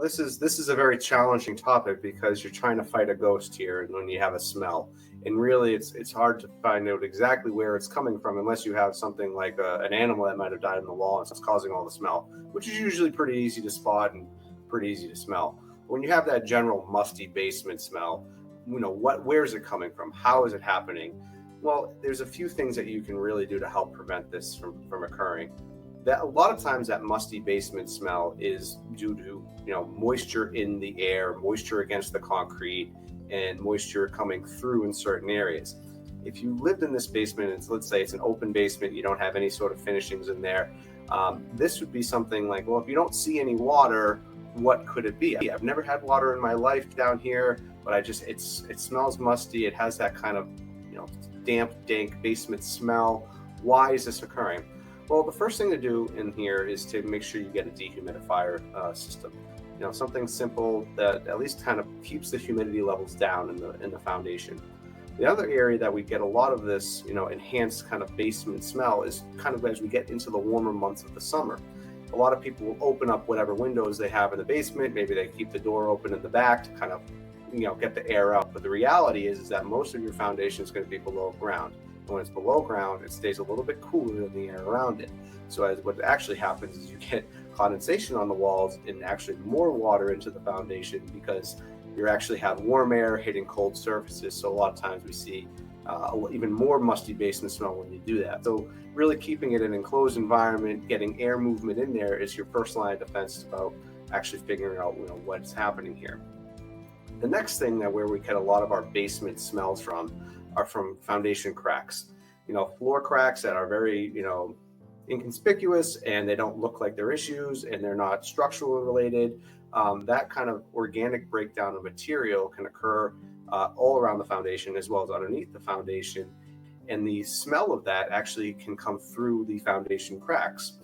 this is a very challenging topic because you're trying to fight a ghost here when you have a smell, and really it's hard to find out exactly where it's coming from unless you have something like an animal that might have died in the wall and it's causing all the smell, which is usually pretty easy to spot and pretty easy to smell. But when you have that general musty basement smell, where is it coming from? How is it happening? Well, there's a few things that you can really do to help prevent this from occurring. That a lot of times that musty basement smell is due to moisture in the air, moisture against the concrete, and moisture coming through in certain areas. If you lived in this basement, and let's say it's an open basement, you don't have any sort of finishings in there, this would be something like, well, if you don't see any water, what could it be? I've never had water in my life down here, but it smells musty. It has that kind of damp, dank basement smell. Why is this occurring? Well, the first thing to do in here is to make sure you get a dehumidifier system. Something simple that at least kind of keeps the humidity levels down in the foundation. The other area that we get a lot of this, enhanced kind of basement smell is kind of as we get into the warmer months of the summer. A lot of people will open up whatever windows they have in the basement. Maybe they keep the door open in the back to kind of, get the air out. But the reality is that most of your foundation is going to be below ground. When it's below ground, it stays a little bit cooler than the air around it. So what actually happens is you get condensation on the walls and actually more water into the foundation because you actually have warm air hitting cold surfaces. So a lot of times we see even more musty basement smell when you do that. So really keeping it an enclosed environment, getting air movement in there is your first line of defense about actually figuring out what's happening here. The next thing where we get a lot of our basement smells from are from foundation cracks. Floor cracks that are very, inconspicuous and they don't look like they're issues and they're not structural related. That kind of organic breakdown of material can occur all around the foundation as well as underneath the foundation. And the smell of that actually can come through the foundation cracks,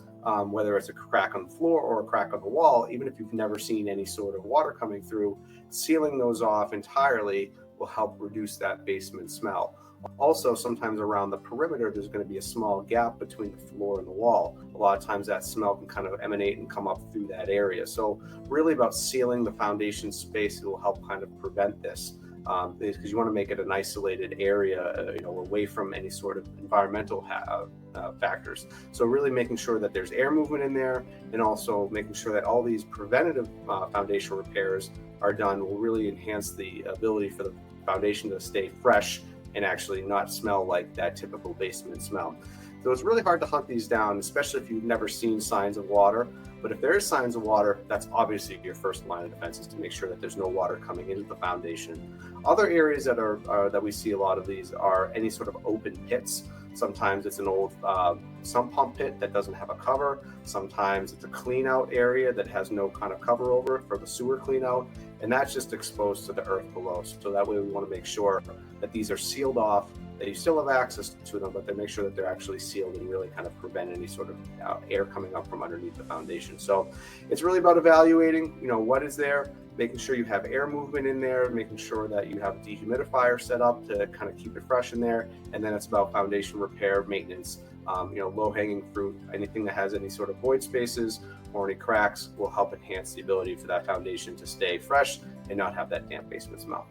whether it's a crack on the floor or a crack on the wall. Even if you've never seen any sort of water coming through, sealing those off entirely will help reduce that basement smell. Also, sometimes around the perimeter, there's going to be a small gap between the floor and the wall. A lot of times that smell can kind of emanate and come up through that area. So really about sealing the foundation space, it will help kind of prevent this. Because you want to make it an isolated area, away from any sort of environmental factors. So really making sure that there's air movement in there, and also making sure that all these preventative foundation repairs are done will really enhance the ability for the foundation to stay fresh and actually not smell like that typical basement smell. So it's really hard to hunt these down, especially if you've never seen signs of water. But if there is signs of water, that's obviously your first line of defense, is to make sure that there's no water coming into the foundation. Other areas that we see a lot of these are any sort of open pits. Sometimes it's an old sump pump pit that doesn't have a cover. Sometimes it's a clean out area that has no kind of cover over it for the sewer clean out. And that's just exposed to the earth below. So that way we want to make sure that these are sealed off, that you still have access to them, but they make sure that they're actually sealed and really kind of prevent any sort of air coming up from underneath the foundation. So it's really about evaluating, what is there, making sure you have air movement in there, making sure that you have a dehumidifier set up to kind of keep it fresh in there. And then it's about foundation repair, maintenance, low-hanging fruit. Anything that has any sort of void spaces or any cracks will help enhance the ability for that foundation to stay fresh and not have that damp basement smell.